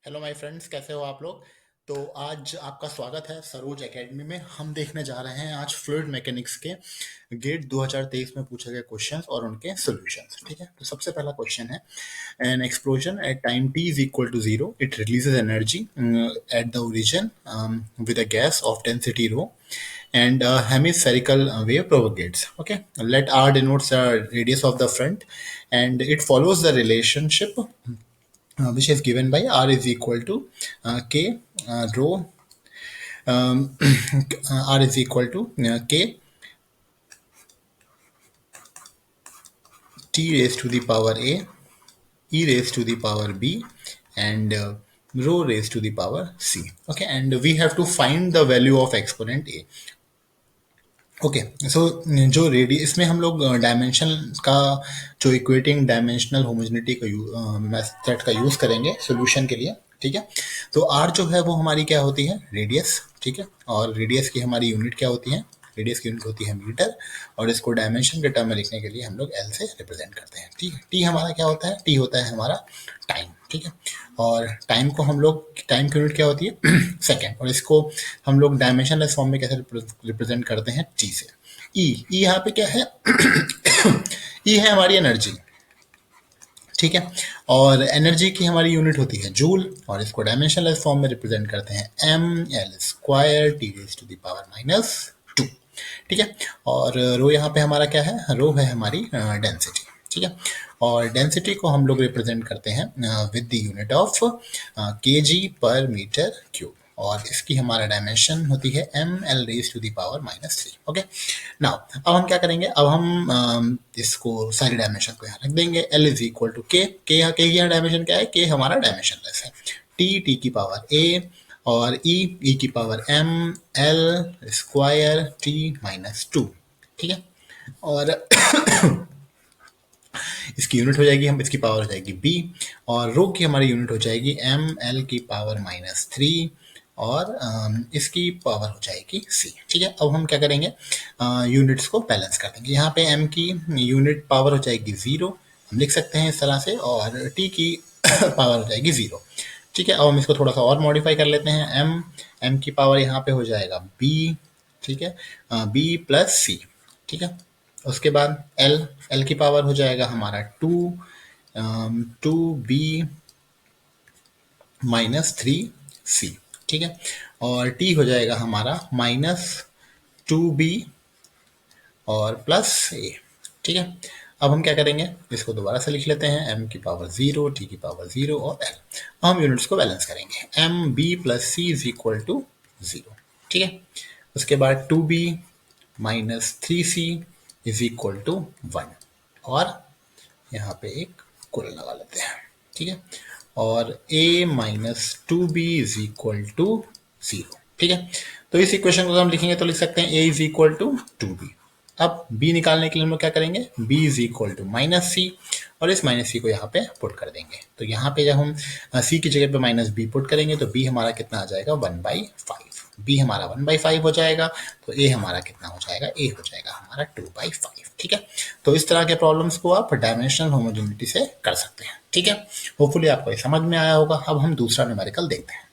Hello my friends, कैसे हो आप लोग। तो आज आपका स्वागत है सरोज एकेडमी में। हम देखने जा रहे हैं आज फ्लूइड मैकेनिक्स के गेट 2023 में पूछे गए क्वेश्चंस और उनके सॉल्यूशंस। ठीक है, तो सबसे पहला क्वेश्चन है, an explosion at time t is equal to zero it releases energy at the origin with a gas of density rho and a hemispherical wave propagates. Okay, let r denotes the radius of the front, and it follows the relationship which is given by r is equal to k rho r is equal to k t raised to the power a e raised to the power b and rho raised to the power c. Okay, and we have to find the value of exponent a. Okay, so जो ready इसमें हम लोग dimension का जो equating dimensional homogeneity का method का use करेंगे solution के लिए। ठीक है, तो आर जो है वो हमारी क्या होती है, रेडियस। ठीक है, और रेडियस की हमारी यूनिट क्या होती है, रेडियस की यूनिट होती है मीटर, और इसको डायमेंशन के टर्म में लिखने के लिए हम लोग एल से रिप्रेजेंट करते हैं। ठीक है, टी हमारा क्या होता है, टी होता है हमारा टाइम। ठीक है, और टाइम को हम लोग, टाइम की यूनिट क्या होती है सेकेंड, और इसको हम लोग डायमेंशनलेस फॉर्म में कैसे रिप्रेजेंट करते हैं, टी से। ई यहाँ पे क्या है ई है हमारी एनर्जी। ठीक है, और एनर्जी की हमारी यूनिट होती है जूल, और इसको डायमेंशनलेस फॉर्म में रिप्रेजेंट करते हैं M L square T raise to the power minus two. ठीक है, और रो यहाँ पे हमारा क्या है, रो है हमारी डेंसिटी। ठीक है, और डेंसिटी को हम लोग रिप्रेजेंट करते हैं with the unit of KG per metre cube, और इसकी हमारा डायमेंशन होती है M L raise to the power minus three. Okay, now अब हम क्या करेंगे, अब हम इसको सारी डायमेंशन को यहाँ रख देंगे। एल इज इक्वल टू के, के यहाँ डायमेंशन क्या है, के हमारा डायमेंशन लेस है, टी की पावर ए, और ई की power M L square T minus two. ठीक है, और इसकी यूनिट हो जाएगी, हम इसकी पावर हो जाएगी बी, और रो की हमारी यूनिट हो जाएगी एम एल की पावर माइनस थ्री, और इसकी पावर हो जाएगी सी। ठीक है, अब हम क्या करेंगे, यूनिट्स को बैलेंस कर देंगे। यहाँ पे एम की यूनिट पावर हो जाएगी जीरो, हम लिख सकते हैं इस तरह से, और टी की पावर हो जाएगी जीरो। ठीक है, अब हम इसको थोड़ा सा और मॉडिफाई कर लेते हैं। एम की पावर यहाँ पे हो जाएगा बी। ठीक है, बी प्लस सी। ठीक है, उसके बाद एल, एल की पावर हो जाएगा हमारा two, two B minus three C. ठीक है, और टी हो जाएगा हमारा माइनस टू बी और प्लस ए। ठीक है, अब हम क्या करेंगे, इसको दोबारा से लिख लेते हैं, एम की पावर जीरो, टी की पावर जीरो, और एल। अब हम यूनिट्स को बैलेंस करेंगे, M B plus C is equal to zero. ठीक है, उसके बाद two B minus three C is equal to one, और यहाँ पे एक कोलन लगा लेते हैं। ठीक है, और a minus two B is equal to zero. ठीक है, तो इस इक्वेशन को हम लिखेंगे तो लिख सकते हैं a is equal to two B. अब b निकालने के लिए हम लोग क्या करेंगे, b is equal to minus C, और इस माइनस सी को यहाँ पे पुट कर देंगे। तो यहाँ पे जब हम c की जगह पे माइनस बी पुट करेंगे तो b हमारा कितना आ जाएगा, वन बाई फाइव। बी हमारा वन बाई फाइव हो जाएगा, तो ए हमारा कितना हो जाएगा, ए हो जाएगा हमारा टू बाई फाइव। ठीक है, तो इस तरह के प्रॉब्लम्स को आप डायमेंशनल होमोजेनिटी से कर सकते हैं। ठीक है, होपफुली आपको ये समझ में आया होगा। अब हम दूसरा न्यूमेरिकल देखते हैं।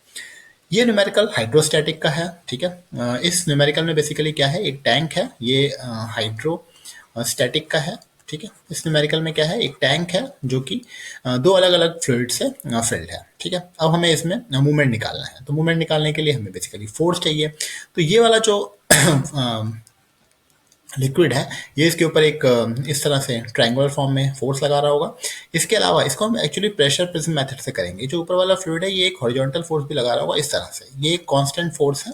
ये न्यूमेरिकल हाइड्रोस्टैटिक का है। ठीक है, इस न्यूमेरिकल में बेसिकली क्या है, एक टैंक है, ये हाइड्रोस्टैटिक का है। ठीक है, इस न्यूमेरिकल में क्या है, एक टैंक है जो कि दो अलग अलग फ्लूइड से फिल्ड है। ठीक है, अब हमें इसमें मूवमेंट निकालना है, तो मूवमेंट निकालने के लिए हमें बेसिकली फोर्स चाहिए। तो ये वाला जो लिक्विड है, ये इसके ऊपर एक इस तरह से ट्रायंगुलर फॉर्म में फोर्स लगा रहा होगा। इसके अलावा इसको हम एक्चुअली प्रेशर प्रिज्म मेथड से करेंगे। जो ऊपर वाला फ्लूइड है ये एक हॉरिजॉन्टल फोर्स भी लगा रहा होगा इस तरह से, ये एक कांस्टेंट फोर्स है।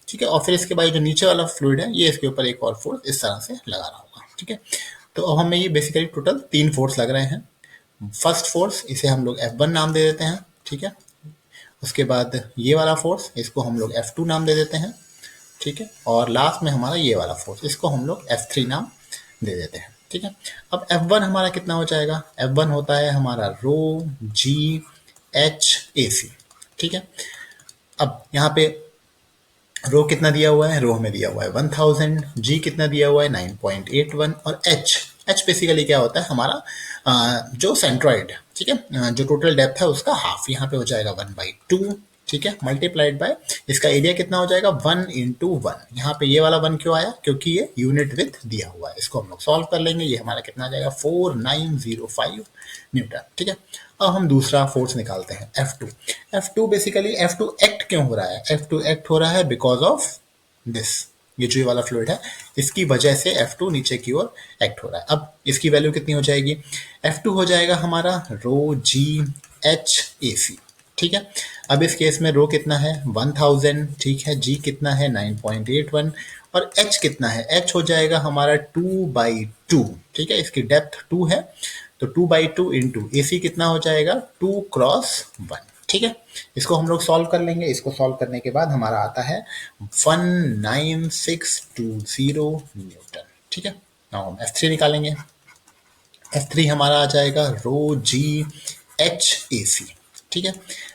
ठीक है, और फिर इसके बाद जो नीचे वाला फ्लूइड है ये इसके ऊपर एक और फोर्स इस तरह से लगा रहा होगा। ठीक है, तो अब हमें ये बेसिकली टोटल तीन फोर्स लग रहे हैं। फर्स्ट फोर्स, इसे हम लोग F1 नाम दे देते हैं। ठीक है, उसके बाद ये वाला फोर्स, इसको हम लोग F2 नाम दे देते हैं। ठीक है, और लास्ट में हमारा ये वाला फोर्स, इसको हम लोग F3 नाम दे देते हैं। ठीक है, अब F1 हमारा कितना हो जाएगा, F1 होता है हमारा रो जी एच ए सी। ठीक है, अब यहाँ पे रो कितना दिया हुआ है, रो हमें दिया हुआ है 1000, जी कितना दिया हुआ है 9.81, और एच एच बेसिकली क्या होता है हमारा जो सेंट्रॉइड, ठीक है, जो टोटल डेप्थ है उसका हाफ, यहाँ पे हो जाएगा 1/2, ठीक है, मल्टीप्लाइड बाय इसका एरिया कितना हो जाएगा 1 × 1। यहाँ पे ये वाला 1 क्यों आया, क्योंकि ये यूनिट विथ दिया हुआ है। इसको हम लोग सॉल्व कर लेंगे, ये हमारा कितना आ जाएगा 4905 न्यूटन, ठीक है। अब हम दूसरा फोर्स निकालते हैं F2। F2 basically F2 act क्यों हो रहा है, F2 एक्ट हो रहा है बिकॉज ऑफ दिस, ये वाला फ्लूइड है, इसकी वजह से F2 नीचे की ओर एक्ट हो रहा है। अब इसकी वैल्यू कितनी हो जाएगी, F2 हो जाएगा हमारा रो जी एच ए सी, ठीक है। अब इस केस में रो कितना है 1000, ठीक है, जी कितना है 9.81 और एच कितना है, एच हो जाएगा हमारा 2/2, ठीक है, इसकी डेप्थ 2 है तो 2/2 इंटू ए सी कितना हो जाएगा 2×1, ठीक है। इसको हम लोग सॉल्व कर लेंगे, इसको सॉल्व करने के बाद हमारा आता है 19620 न्यूटन, ठीक है। नाउ हम F3 निकालेंगे, F3 हमारा आ जाएगा रो जी एच ए सी, ठीक है।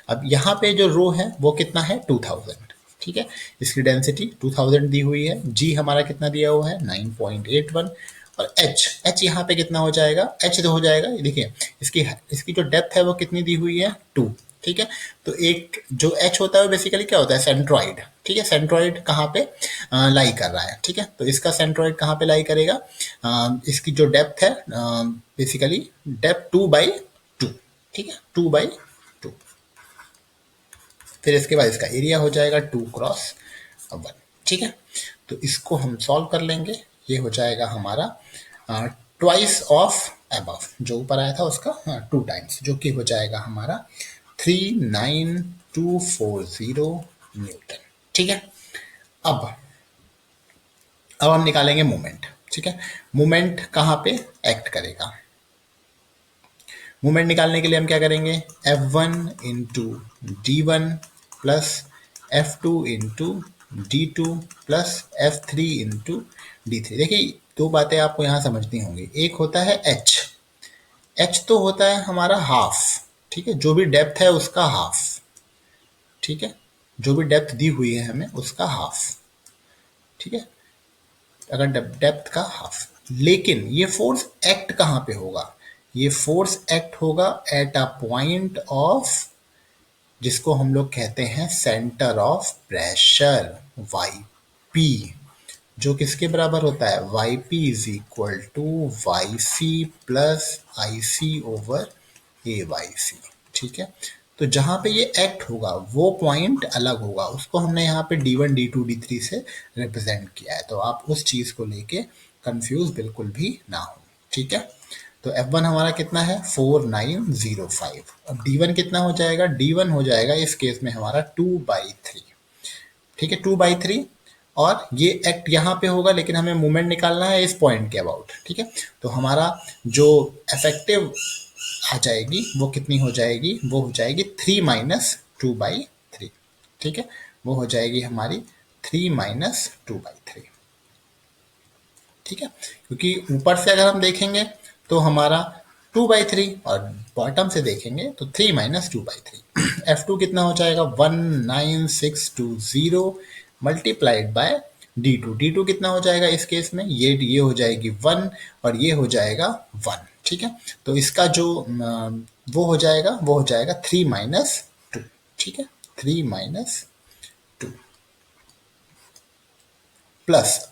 अब यहाँ पे जो रो है वो कितना है 2000, ठीक है, इसकी डेंसिटी 2000 दी हुई है, जी हमारा कितना दिया हुआ है 9.81 और एच यहाँ पे कितना हो जाएगा, एच तो हो जाएगा, देखिए इसकी इसकी जो डेप्थ है वो कितनी दी हुई है 2, ठीक है। तो एक जो एच होता है बेसिकली क्या होता है सेंट्रॉइड, ठीक है, सेंट्रॉइड कहाँ पे लाई कर रहा है, ठीक है, तो इसका सेंट्रॉइड कहाँ पे लाई करेगा, इसकी जो डेप्थ है बेसिकली डेप्थ 2/2, ठीक है, 2/2, फिर इसके बाद इसका एरिया हो जाएगा 2×1, ठीक है। तो इसको हम सॉल्व कर लेंगे, ये हो जाएगा हमारा ट्वाइस ऑफ अबव, जो ऊपर आया था उसका 2 टाइम्स, जो कि हो जाएगा हमारा 39240 न्यूटन, ठीक है। अब अब हम निकालेंगे मोमेंट, ठीक है, मोमेंट कहाँ पे एक्ट करेगा। मूवमेंट निकालने के लिए हम क्या करेंगे, F1 into D one plus F2 into D two plus F3 into D three. देखिए दो बातें आपको यहाँ समझनी होंगी, एक होता है H, H तो होता है हमारा हाफ, ठीक है, जो भी डेप्थ है उसका हाफ, ठीक है, जो भी डेप्थ दी हुई है हमें उसका हाफ, ठीक है, अगर डेप्थ का हाफ। लेकिन ये फोर्स एक्ट कहाँ पे होगा, ये फोर्स एक्ट होगा एट अ पॉइंट ऑफ, जिसको हम लोग कहते हैं centre of pressure, Y P, जो किसके बराबर होता है, Y P is equal to Y C plus I C over A Y C, ठीक है। तो जहां पे ये एक्ट होगा वो पॉइंट अलग होगा, उसको हमने यहाँ पे D1 D2 D3 से रिप्रेजेंट किया है, तो आप उस चीज को लेके कंफ्यूज बिल्कुल भी ना हो, ठीक है। तो F1 हमारा कितना है 4905, अब D1 कितना हो जाएगा, D1 हो जाएगा इस केस में हमारा 2/3, ठीक है, 2/3, और ये एक्ट यहाँ पे होगा लेकिन हमें मूवमेंट निकालना है इस पॉइंट के अबाउट, ठीक है। तो हमारा जो इफेक्टिव आ जाएगी वो कितनी हो जाएगी, वो हो जाएगी 3 - 2/3, ठीक है, वो हो जाएगी हमारी 3 - 2/3, ठीक है, क्योंकि ऊपर से अगर हम देखेंगे तो हमारा 2/3 और बॉटम से देखेंगे तो 3 - 2/3। F2 कितना हो जाएगा 19620 मल्टीप्लाइड बाय D2 कितना हो जाएगा इस केस में, ये हो जाएगी 1 और ये हो जाएगा 1, ठीक है। तो इसका जो वो हो जाएगा 3 - 2, ठीक है, 3 - 2 प्लस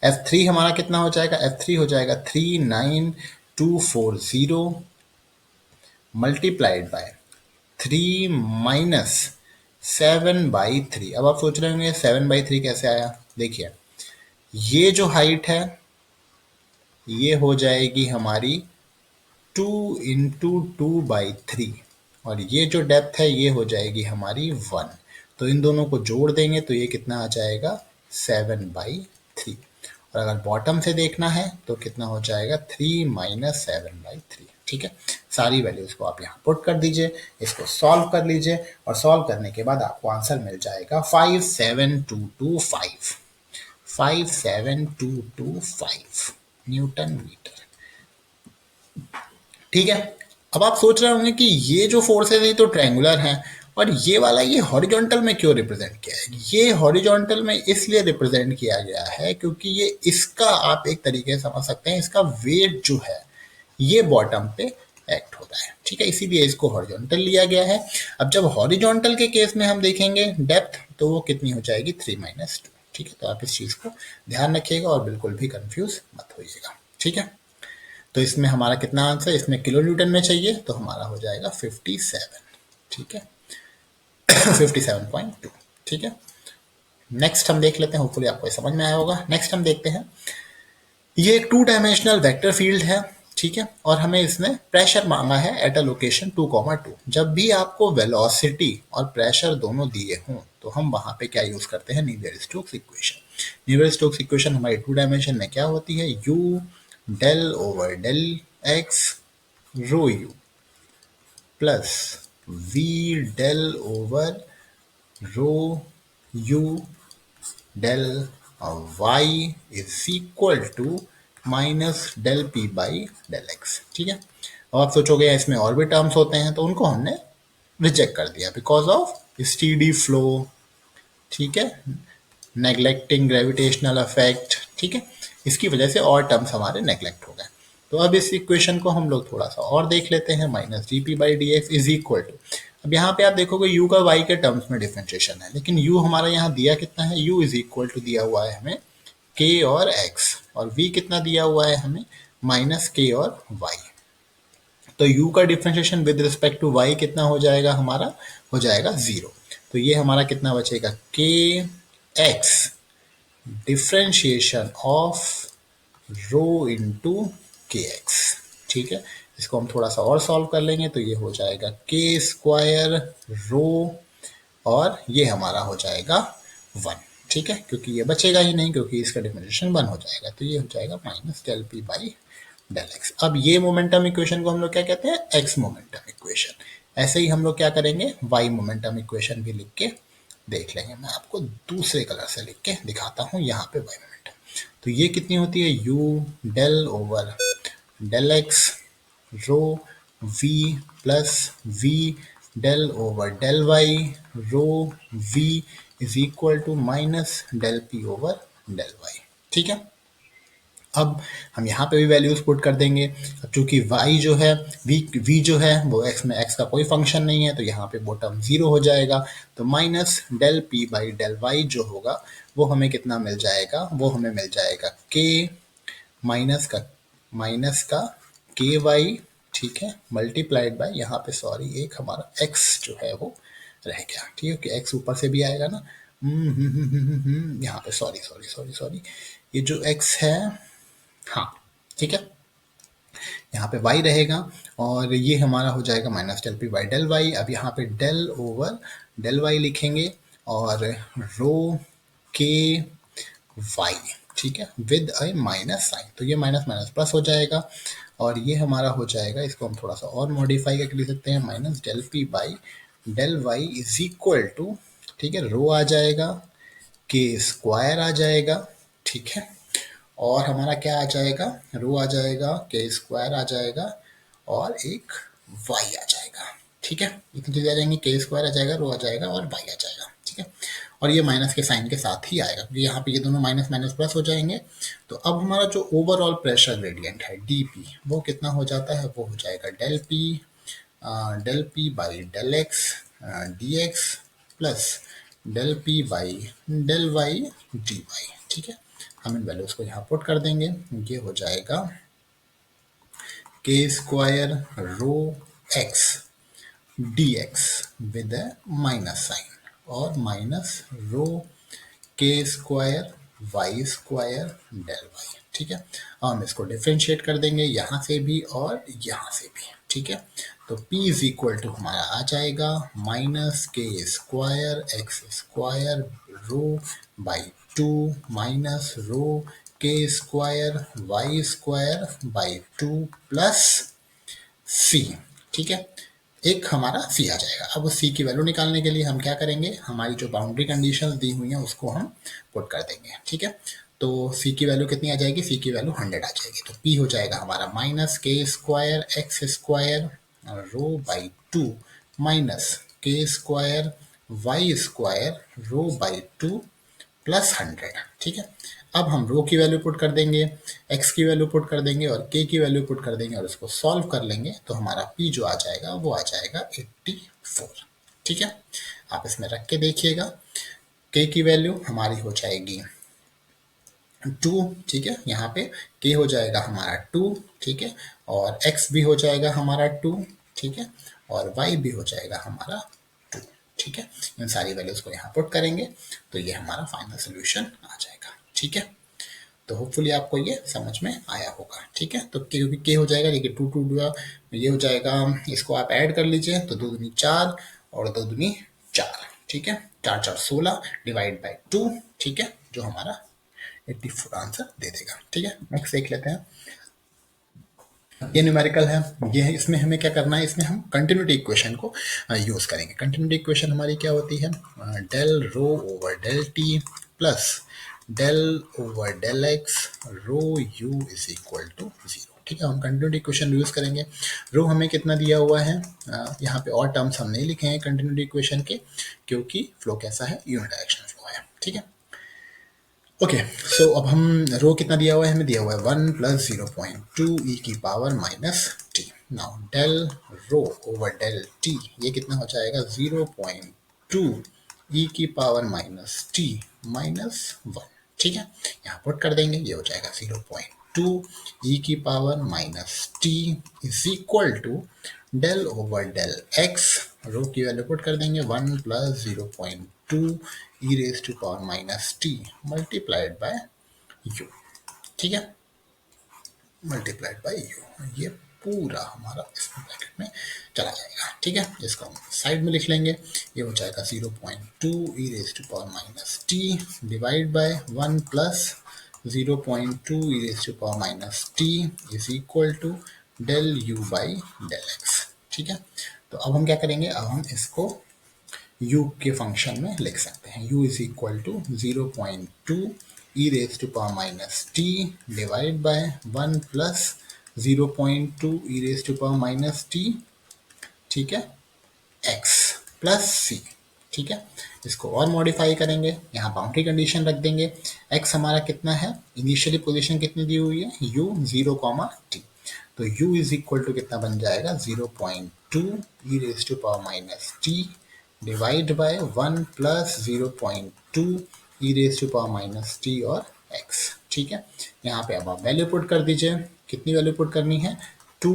F3 हमारा कितना हो जाएगा, F3 हो जाएगा 39240 मल्टीप्लाइड बाय 3 - 7/3। अब आप सोच रहे होंगे 7/3 कैसे आया, देखिए ये जो हाइट है ये हो जाएगी हमारी 2 × 2/3 और ये जो डेप्थ है ये हो जाएगी हमारी 1, तो इन दोनों को जोड़ देंगे तो ये कितना आ जाएगा 7/3, और अगर बॉटम से देखना है तो कितना हो जाएगा 3 - 7/3, ठीक है। सारी वैल्यूज को आप यहाँ पुट कर दीजिए, इसको सॉल्व कर लीजिए और सॉल्व करने के बाद आपको आंसर मिल जाएगा 57225, 57225 न्यूटन मीटर, ठीक है। अब आप सोच रहे होंगे कि ये जो फोर्सेस है तो ट्रायंगुलर हैं और ये वाला ये हॉरिजॉन्टल में क्यों रिप्रेजेंट किया है? ये हॉरिजॉन्टल में इसलिए रिप्रेजेंट किया गया है क्योंकि ये इसका आप एक तरीके से समझ सकते हैं, इसका वेट जो है ये बॉटम पे एक्ट होता है, ठीक है, इसीलिए इसको हॉरिजॉन्टल लिया गया है। अब जब हॉरिजॉन्टल के केस में हम देखेंगे डेप्थ, तो वो कितनी हो जाएगी 3 - 2, ठीक है। तो आप इस चीज को ध्यान रखिएगा और बिल्कुल भी कंफ्यूज मत होइएगा, ठीक है। तो इसमें हमारा कितना आंसर, इसमें किलो न्यूटन में चाहिए तो हमारा हो जाएगा 57, ठीक है। 57.2, ठीक है। नेक्स्ट हम देख लेते हैं, होपफुली आपको ये समझ में आया होगा। नेक्स्ट हम देखते हैं, ये एक 2 डायमेंशनल वेक्टर फील्ड है, ठीक है, और हमें इसने प्रेशर मांगा है एट अ लोकेशन 2,2। जब भी आपको वेलोसिटी और प्रेशर दोनों दिए हों तो हम वहां पे क्या यूज करते हैं, नीलर स्टोक्स इक्वेशन। नीलर स्टोक्स इक्वेशन हमारी 2 डायमेंशन में क्या होती है, u del over del x rho u plus v del over rho u del y is equal to minus del P by del X, ठीक है। अब आप सोचोगे इसमें और भी टर्म्स होते हैं, तो उनको हमने रिजेक्ट कर दिया बिकॉज ऑफ स्टीडी फ्लो, ठीक है, नेग्लेक्टिंग ग्रेविटेशनल इफेक्ट, ठीक है, इसकी वजह से और टर्म्स हमारे नेग्लेक्ट हो गए। तो अब इस इक्वेशन को हम लोग थोड़ा सा और देख लेते हैं, minus D P by D X is equal to, अब यहाँ पे आप देखोगे u का y के टर्म्स में डिफरेंशिएशन है, लेकिन u हमारा यहाँ दिया कितना है, u इज इक्वल टू दिया हुआ है हमें k और x, और v कितना दिया हुआ है हमें, माइनस k और y। तो u का differentiation with respect to y कितना हो जाएगा, हमारा हो जाएगा 0। तो ये हमारा कितना बचेगा, k x differentiation of rho into K X, ठीक है। इसको हम थोड़ा सा और सॉल्व कर लेंगे तो ये हो जाएगा के स्क्वायर रो, और ये हमारा हो जाएगा 1, ठीक है, क्योंकि ये बचेगा ही नहीं क्योंकि इसका डिफरेंशिएशन 1 हो जाएगा, तो ये हो जाएगा minus del P by del X. अब ये मोमेंटम इक्वेशन को हम लोग क्या कहते हैं, एक्स मोमेंटम इक्वेशन। ऐसे ही हम लोग क्या करेंगे, वाई मोमेंटम इक्वेशन भी लिख के देख लेंगे। मैं आपको दूसरे कलर से लिख के दिखाता हूँ यहाँ पे वाई मोमेंटम। तो ये कितनी होती है, u del over del X rho v plus v del over del Y rho v is equal to minus del P over del Y, ठीक है। अब हम यहाँ पे भी वैल्यूज पुट कर देंगे। अब चूंकि y जो है v जो है वो x में x का कोई फंक्शन नहीं है, तो यहाँ पे बॉटम 0 हो जाएगा। तो minus del p by del y जो होगा वो हमें कितना मिल जाएगा, वो हमें मिल जाएगा k माइनस का के वाई, ठीक है, मल्टीप्लाइड बाय यहाँ पे सॉरी एक हमारा x जो है वो रह गया, ठीक है, कि x ऊपर से भी आएगा ना, यहाँ पे सॉरी सॉरी सॉरी सॉरी ये जो x है, हाँ ठीक है, यहाँ पे y रहेगा और ये हमारा हो जाएगा minus del P by del Y. अब यहाँ पे डेल ओवर डेल वाई लिखेंगे और रो के वाई, ठीक है, विद अ माइनस साइन, तो ये माइनस माइनस प्लस हो जाएगा और ये हमारा हो जाएगा, इसको हम थोड़ा सा और मॉडिफाई करके लिख सकते हैं, minus del P by del Y is equal to, ठीक है, रो आ जाएगा, के स्क्वायर आ जाएगा, ठीक है, और हमारा क्या आ जाएगा, रो आ जाएगा, के स्क्वायर आ जाएगा और एक वाई आ जाएगा, ठीक है, इतनी चीजें आ जाएंगी, के स्क्वायर आ जाएगा, रो आ जाएगा और वाई आ जाएगा, ठीक है। और ये माइनस के साइन के साथ ही आएगा क्योंकि यहाँ पे ये दोनों माइनस माइनस प्लस हो जाएंगे। तो अब हमारा जो ओवरऑल प्रेशर ग्रेडियंट है डीपी वो कितना हो जाता है, वो हो जाएगा del P by del X D X plus del P by del Y D Y, ठीक है। हम इन वैल्यूज को यहाँ पुट कर देंगे, ये हो जाएगा K square rho X D X with minus sign और minus rho K square Y square del Y, ठीक है। हम इसको डिफ्रेंशिएट कर देंगे यहाँ से भी और यहाँ से भी, ठीक है। तो P इज इक्वल टू हमारा आ जाएगा minus K square X square rho by 2 minus rho K square Y square by 2 plus C, ठीक है, एक हमारा सी आ जाएगा। अब उस सी की वैल्यू निकालने के लिए हम क्या करेंगे, हमारी जो बाउंड्री कंडीशंस दी हुई हैं उसको हम पुट कर देंगे, ठीक है। तो सी की वैल्यू कितनी आ जाएगी, सी की वैल्यू 100 आ जाएगी। तो पी हो जाएगा हमारा minus K square X square rho by 2 minus K square Y square rho by 2 plus 100। ठीक है, अब हम रो की वैल्यू पुट कर देंगे, एक्स की वैल्यू पुट कर देंगे और के की वैल्यू पुट कर देंगे और उसको सॉल्व कर लेंगे तो हमारा पी जो आ जाएगा वो आ जाएगा 84। ठीक है, आप इसमें रख के देखिएगा, के की वैल्यू हमारी हो जाएगी 2। ठीक है, यहाँ पे के हो जाएगा हमारा 2। ठीक है, और x भी हो जाएगा हमारा 2। ठीक है, और y भी हो जाएगा हमारा 2। ठीक है, इन सारी वैल्यूज को यहाँ पुट करेंगे तो ये हमारा फाइनल सोल्यूशन आ जाएगा। ठीक है, तो होपफुली आपको ये समझ में आया होगा। ठीक है, तो क्योंकि के हो जाएगा, देखिए 2 2 ये हो जाएगा, इसको आप ऐड कर लीजिए तो 2 दूनी 4 और 2 दूनी 4। ठीक है, 4 4 16 डिवाइड बाई 2। ठीक है, जो हमारा 84 आंसर दे देगा। ठीक है, नेक्स्ट देख लेते हैं। ये न्यूमेरिकल है, ये है, इसमें हमें क्या करना है, इसमें हम कंटिन्यूटी इक्वेशन को यूज करेंगे। कंटिन्यूटी इक्वेशन हमारी क्या होती है, del rho over del T plus del over del X rho U is equal to 0। ठीक है, हम कंटिन्यूटी इक्वेशन यूज करेंगे। रो हमें कितना दिया हुआ है, यहाँ पे और टर्म्स हम नहीं लिखे हैं कंटिन्यूटी इक्वेशन के, क्योंकि फ्लो कैसा है, यूनिडायरेक्शनल फ्लो है। ठीक है, ओके, सो अब हम रो कितना दिया हुआ है, हमें दिया हुआ है 1 प्लस 0.2 ई की power minus T. Now del rho over del T ये कितना हो जाएगा 0.2 ई की पावर माइनस टी माइनस 1। ठीक है, यहाँ पुट कर देंगे, ये हो जाएगा 0.2 ई की power minus T is equal to del over del X, rho की वैल्यू पुट कर देंगे 1 plus 0.2 E raise to power minus T multiplied by U. ठीक है, मल्टीप्लाइड बाय यू, ये पूरा हमारा इस ब्रैकेट में चला जाएगा। ठीक है, इसको हम साइड में लिख लेंगे, ये हो जाएगा 0.2 ई raise to power minus T divide by 1 plus 0.2 E raise to power minus T is equal to del U by del X. ठीक है, तो अब हम क्या करेंगे, अब हम इसको u के फंक्शन में लिख सकते हैं। u is equal to 0.2 E raise to power minus T divide by 1 plus 0.2 E raise to power minus T. ठीक है, x प्लस सी। ठीक है, इसको और मॉडिफाई करेंगे, यहाँ बाउंड्री कंडीशन रख देंगे। x हमारा कितना है, इनिशियली पोजीशन कितनी दी हुई है, u 0, t, तो u इज इक्वल टू कितना बन जाएगा 0.2 ई raise to power minus T divide by 1 plus 0.2 E raise to power minus T और x। ठीक है, यहाँ पे अब आप वैल्यू पुट कर दीजिए, कितनी वैल्यू पुट करनी है, 2,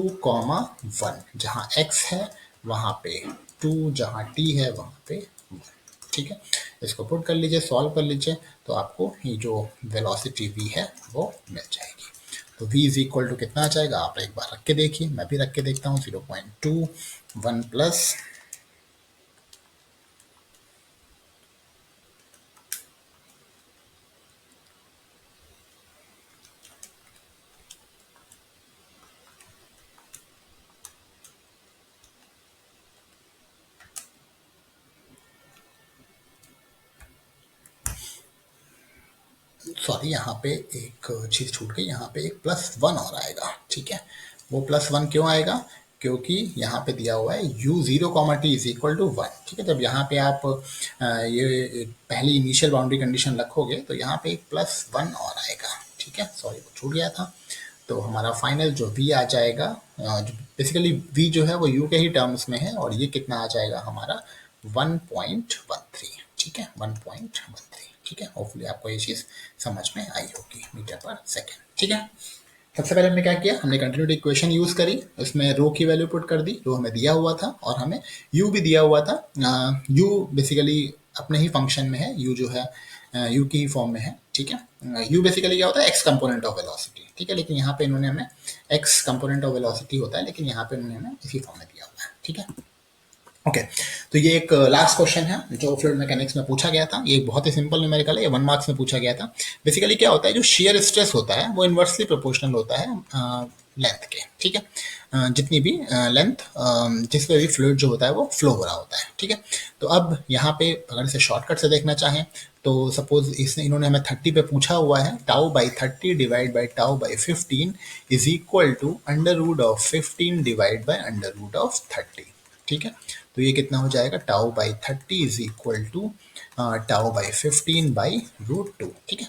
1, जहाँ x है वहाँ पे 2, जहाँ t है वहाँ पे 1। ठीक है, इसको पुट कर लीजिए, सॉल्व कर लीजिए तो आपको ये जो वेलोसिटी v है वो मिल जाएगी। तो v इज इक्वल टू कितना आ जाएगा, आप एक बार रख के देखिए, मैं भी रख के देखता हूँ, 0.2 1 प्लस सॉरी, यहाँ पे एक चीज़ छूट गई, यहाँ पे एक +1 और आएगा। ठीक है, वो +1 क्यों आएगा, क्योंकि यहाँ पे दिया हुआ है u0, t is equal to 1। ठीक है, जब यहाँ पे आप ये पहली इनिशियल बाउंड्री कंडीशन रखोगे तो यहाँ पे एक +1 और आएगा। ठीक है, सॉरी वो छूट गया था। तो हमारा फाइनल जो v आ जाएगा, बेसिकली v जो है वो u के ही टर्म्स में है और ये कितना आ जाएगा हमारा 1.13। ठीक है, 1.13। ठीक है, होपफुली आपको ये चीज़ समझ में आई होगी, मीटर पर सेकेंड। ठीक है, सबसे पहले हमने क्या किया, हमने कंटिन्यूटी इक्वेशन यूज करी, उसमें रो की वैल्यू पुट कर दी, रो हमें दिया हुआ था और हमें u भी दिया हुआ था। u बेसिकली अपने ही फंक्शन में है, u जो है u की ही फॉर्म में है। ठीक है, u बेसिकली क्या होता है, x कंपोनेंट ऑफ वेलोसिटी। ठीक है, लेकिन यहाँ पे इन्होंने हमें x कंपोनेंट ऑफ वेलोसिटी होता है, लेकिन यहाँ पे इन्होंने हमें इसी फॉर्म में दिया हुआ है। ठीक है, ओके, तो ये एक लास्ट क्वेश्चन है जो फ्लूइड मैकेनिक्स में पूछा गया था। ये एक बहुत ही सिंपल न्यूमेरिकल है, ये 1 मार्क्स में पूछा गया था। बेसिकली क्या होता है, जो शेयर स्ट्रेस होता है वो इन्वर्सली प्रोपोर्शनल होता है लेंथ के। ठीक है, जितनी भी लेंथ जिस पे भी फ्लूइड जो होता है वो फ्लो हो रहा होता है। ठीक है, तो अब यहाँ पे अगर इसे शॉर्टकट से देखना चाहें तो सपोज इसने इन्होंने हमें 30 पे पूछा हुआ है, τ/30 divide by τ/15 is equal to √15 divide by √30। ठीक है, तो ये कितना हो जाएगा, tau by 30 is equal to tau by 15/√2। ठीक है,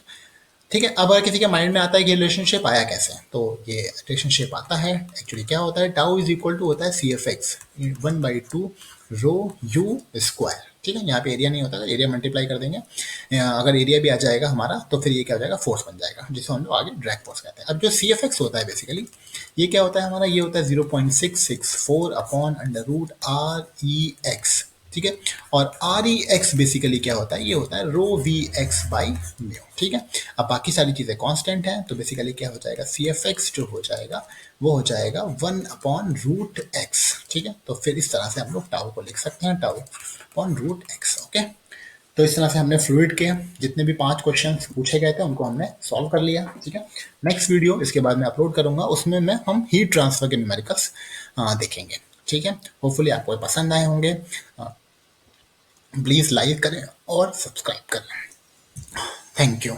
ठीक है। अब अगर किसी के माइंड में आता है कि रिलेशनशिप आया कैसे, तो ये रिलेशनशिप आता है एक्चुअली क्या होता है, टाउ इज इक्वल टू होता है CF(x) 1/2 ρ u²। ठीक है, यहाँ पे एरिया नहीं होता, अगर एरिया मल्टीप्लाई कर देंगे, अगर एरिया भी आ जाएगा हमारा, तो फिर ये क्या हो जाएगा, फोर्स बन जाएगा, जिसे हम लोग आगे ड्रैग फोर्स कहते हैं। अब जो CF(x) होता है बेसिकली, ये क्या होता है हमारा, ये होता है 0.664/√REX। ठीक है, और REX बेसिकली क्या होता है, ये होता है ρVX/μ। ठीक है, अब बाकी सारी चीजें कांस्टेंट हैं, तो बेसिकली क्या हो जाएगा, CF(x) जो हो जाएगा वो हो जाएगा 1/√x। ठीक है, तो फिर इस तरह से हम लोग टाउ को लिख सकते हैं, टाउ/√x। ओके, तो इस तरह से हमने फ्लूइड के जितने भी 5 क्वेश्चन पूछे गए थे उनको हमने सॉल्व कर लिया। ठीक है, नेक्स्ट वीडियो इसके बाद में अपलोड करूंगा, उसमें मैं हम हीट ट्रांसफर के न्यूमेरिकल्स देखेंगे। ठीक है, होपफुली आपको पसंद आए होंगे। प्लीज़ लाइक करें और सब्सक्राइब करें। Thank you.